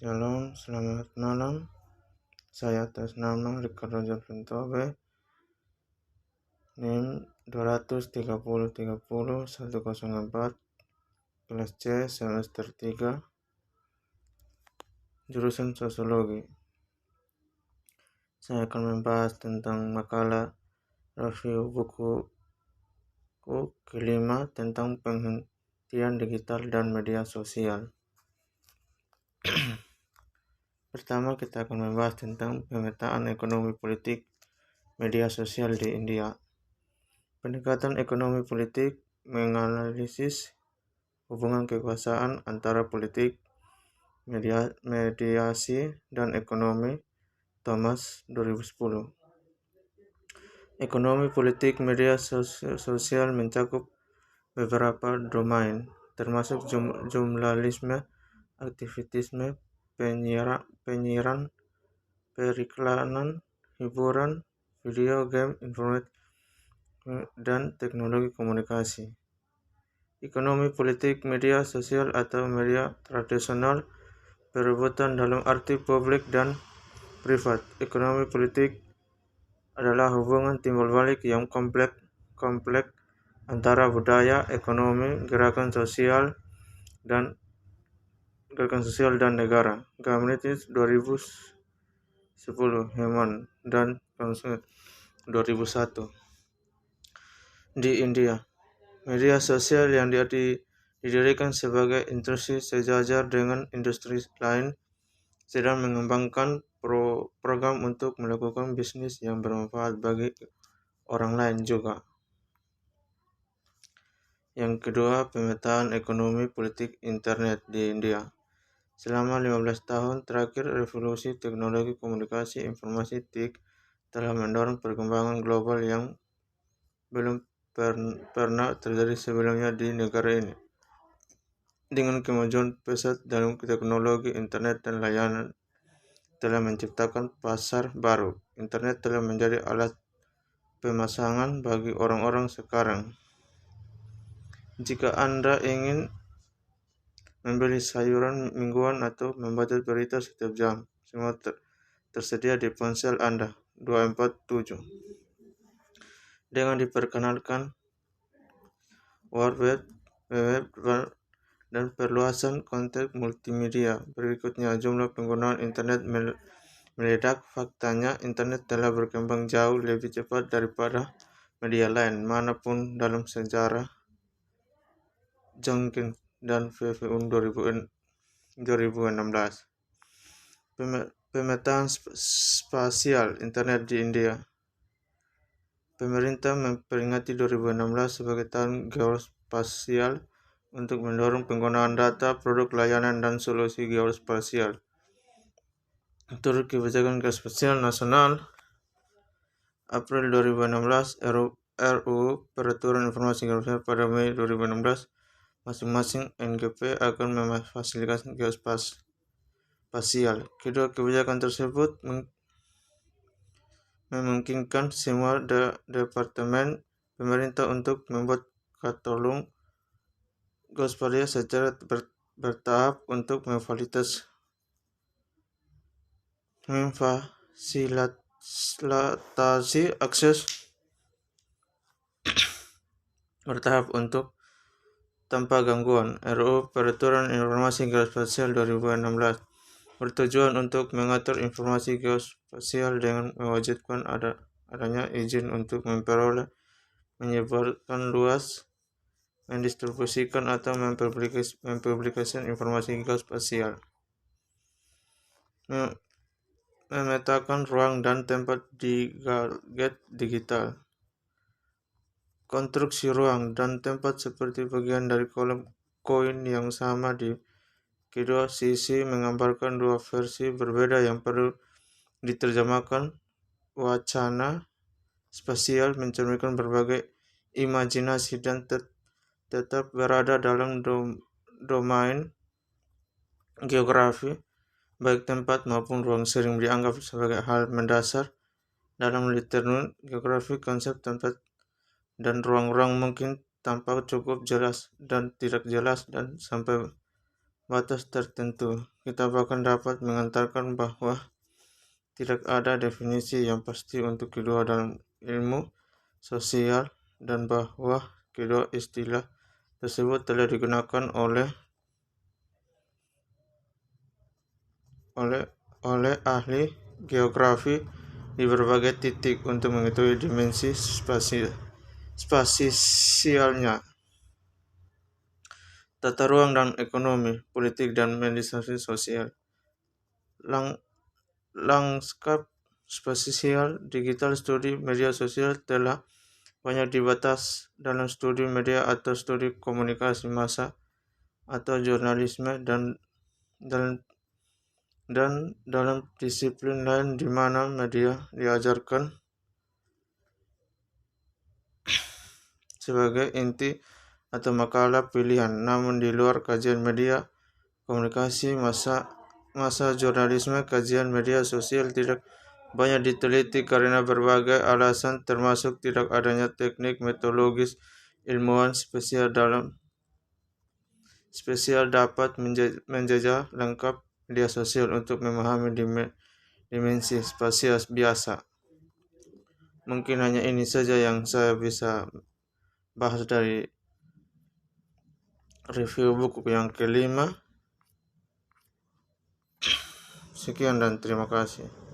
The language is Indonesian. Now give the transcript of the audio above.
Shalom, selamat malam. Saya atas nama Ricardo Javintobe, NIM 23030 kelas C semester 3, jurusan Sosiologi. Saya akan membahas tentang makalah review buku kelima tentang penghentian digital dan media sosial. Pertama, kita akan membahas tentang pemetaan ekonomi politik media sosial di India. Pendekatan ekonomi politik menganalisis hubungan kekuasaan antara politik, mediasi, dan ekonomi. Thomas, 2010. Ekonomi politik media sosial mencakup beberapa domain, termasuk jurnalisme, aktivisme, penyiaran, periklanan, hiburan, video game, internet, dan teknologi komunikasi. Ekonomi politik media sosial atau media tradisional perebutan dalam arti publik dan privat. Ekonomi politik adalah hubungan timbal balik yang kompleks antara budaya, ekonomi, gerakan sosial dan negara. Gamnitis 2010, Heman dan 2001. Di India, media sosial yang didirikan sebagai industri sejajar dengan industri lain sedang mengembangkan program untuk melakukan bisnis yang bermanfaat bagi orang lain juga. Yang kedua, pemetaan ekonomi politik internet di India. Selama 15 tahun terakhir, revolusi teknologi komunikasi informasi TIK telah mendorong perkembangan global yang belum pernah terjadi sebelumnya di negara ini. Dengan kemajuan pesat dalam teknologi internet dan layanan telah menciptakan pasar baru. Internet telah menjadi alat pemasangan bagi orang-orang sekarang. Jika Anda ingin membeli sayuran mingguan atau membaca berita setiap jam, semua tersedia di ponsel Anda 24/7. Dengan diperkenalkan web dan perluasan konten multimedia berikutnya, jumlah penggunaan internet meledak. Faktanya, internet telah berkembang jauh lebih cepat daripada media lain manapun dalam sejarah. Jenkins dan VVU 2016. Pemetaan spasial internet di India. Pemerintah memperingati 2016 sebagai tahun geospasial untuk mendorong penggunaan data, produk layanan, dan solusi geospasial. Turut kebijakan geospasial nasional, April 2016, RUU Peraturan Informasi Geospasial pada Mei 2016, masing-masing NGP akan memfasilitasi geospasial. Kedua kebijakan tersebut memungkinkan semua departemen pemerintah untuk membuat katalog geospasial secara bertahap untuk memfasilitasi akses bertahap untuk tanpa gangguan. RUU Peraturan Informasi Geospasial 2016 bertujuan untuk mengatur informasi geospasial dengan mewajibkan adanya izin untuk memperoleh, menyebarkan luas, mendistribusikan atau mempublikasikan informasi geospasial. Memetakan ruang dan tempat di gadget digital. Konstruksi ruang dan tempat seperti bagian dari koin yang sama di kedua sisi menggambarkan dua versi berbeda yang perlu diterjemahkan. Wacana spasial mencerminkan berbagai imajinasi dan tetap berada dalam domain geografi, baik tempat maupun ruang sering dianggap sebagai hal mendasar dalam literasi geografi. Konsep tempat dan ruang-ruang mungkin tampak cukup jelas dan tidak jelas dan sampai batas tertentu. Kita bahkan dapat mengantarkan bahwa tidak ada definisi yang pasti untuk kedua dalam ilmu sosial dan bahwa kedua istilah tersebut telah digunakan oleh ahli geografi di berbagai titik untuk mengetahui dimensi spasialnya, tata ruang dan ekonomi, politik dan mediasi sosial. Lanskap spasial digital studi media sosial telah banyak dibahas dalam studi media atau studi komunikasi massa atau jurnalisme dan dalam disiplin lain di mana media diajarkan sebagai inti atau makalah pilihan. Namun di luar kajian media komunikasi massa jurnalisme, kajian media sosial tidak banyak diteliti karena berbagai alasan, termasuk tidak adanya teknik metodologis ilmuwan spesial dapat menjajah lengkap media sosial untuk memahami dimensi spasial biasa. Mungkin hanya ini saja yang saya bisa bahas dari review buku yang kelima. Sekian dan terima kasih.